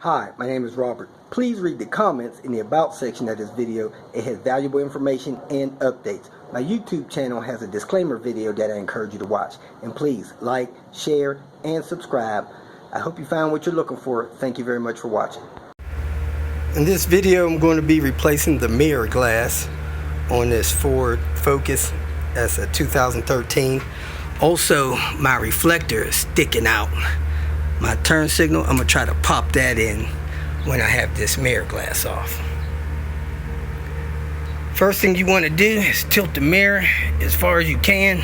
Hi, my name is Robert. Please read the comments in the About section of this video. It has valuable information and updates. My YouTube channel has a disclaimer video that I encourage you to watch. And please like, share, and subscribe. I hope you found what you're looking for. Thank you very much for watching. In this video, I'm going to be replacing the mirror glass on this Ford Focus. That's a 2013. Also, my reflector is sticking out. My turn signal, I'm going to try to pop that in when I have this mirror glass off. First thing you want to do is tilt the mirror as far as you can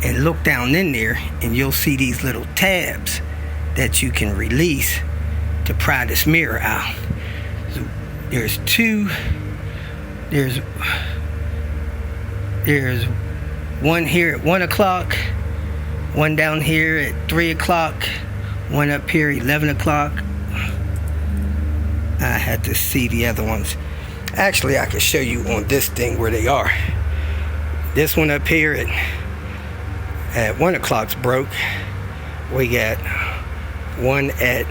and look down in there, and you'll see these little tabs that you can release to pry this mirror out. So there's two. There's one here at 1 o'clock, one down here at 3 o'clock, one up here 11 o'clock. I had to see the other ones. Actually, I can show you on this thing where they are. This one up here at 1 o'clock's broke. We got one at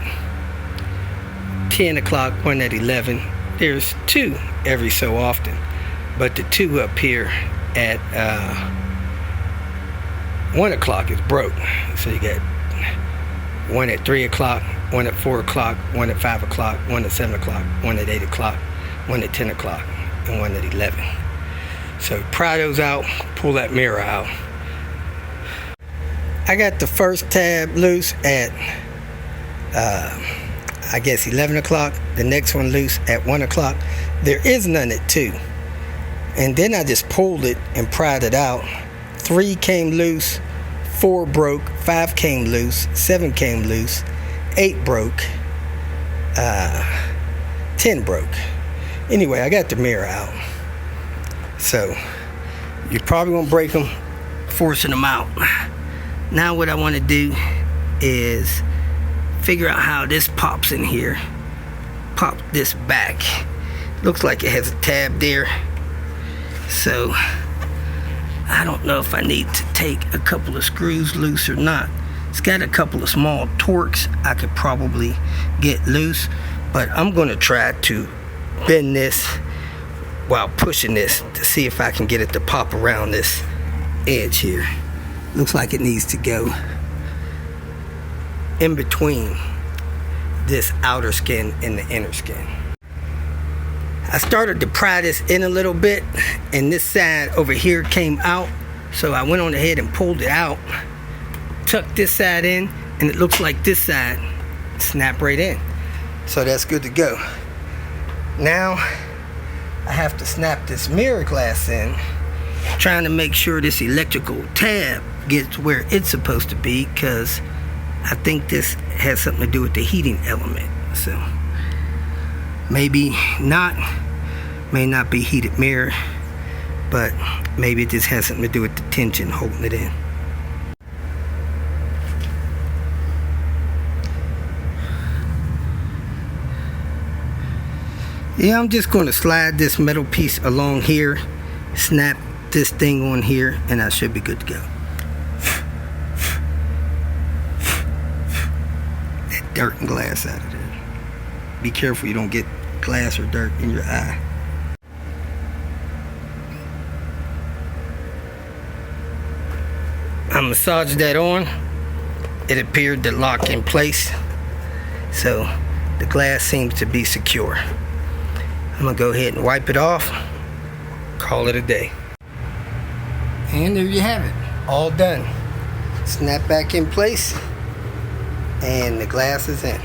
10 o'clock, one at 11. There's two every so often, but the two up here at 1 o'clock is broke. So you got one at 3 o'clock, one at 4 o'clock, one at 5 o'clock, one at 7 o'clock, one at 8 o'clock, one at 10 o'clock, and one at 11. So pry those out, pull that mirror out. I got the first tab loose at I guess 11 o'clock, the next one loose at 1 o'clock. There is none at 2. And then I just pulled it and pried it out. 3 came loose, 4 broke, 5 came loose, 7 came loose, 8 broke, 10 broke. Anyway, I got the mirror out. So you probably won't break them forcing them out. Now what I want to do is figure out how this pops in here. Pop this back. Looks like it has a tab there. So I don't know if I need to take a couple of screws loose or not. It's got a couple of small torques I could probably get loose, but I'm going to try to bend this while pushing this to see if I can get it to pop around this edge here. Looks like it needs to go in between this outer skin and the inner skin. I started to pry this in a little bit, and this side over here came out, so I went on ahead and pulled it out, tucked this side in, and it looks like this side snapped right in. So that's good to go. Now I have to snap this mirror glass in, trying to make sure this electrical tab gets where it's supposed to be, because I think this has something to do with the heating element. So maybe not, may not be heated mirror, but maybe it just has something to do with the tension holding it in. Yeah, I'm just going to slide this metal piece along here, snap this thing on here, and I should be good to go. That dirt and glass out of there. Be careful you don't get glass or dirt in your eye. I massaged that on. It appeared to lock in place, so the glass seems to be secure. I'm gonna go ahead and wipe it off, call it a day. And there you have it, all done. Snap back in place, and the glass is in.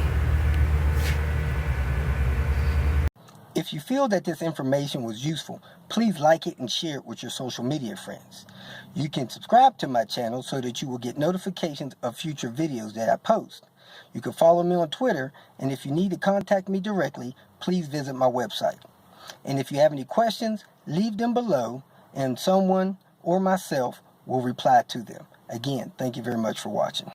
If you feel that this information was useful, please like it and share it with your social media friends. You can subscribe to my channel so that you will get notifications of future videos that I post. You can follow me on Twitter, and if you need to contact me directly, please visit my website. And if you have any questions, leave them below, and someone or myself will reply to them. Again, thank you very much for watching.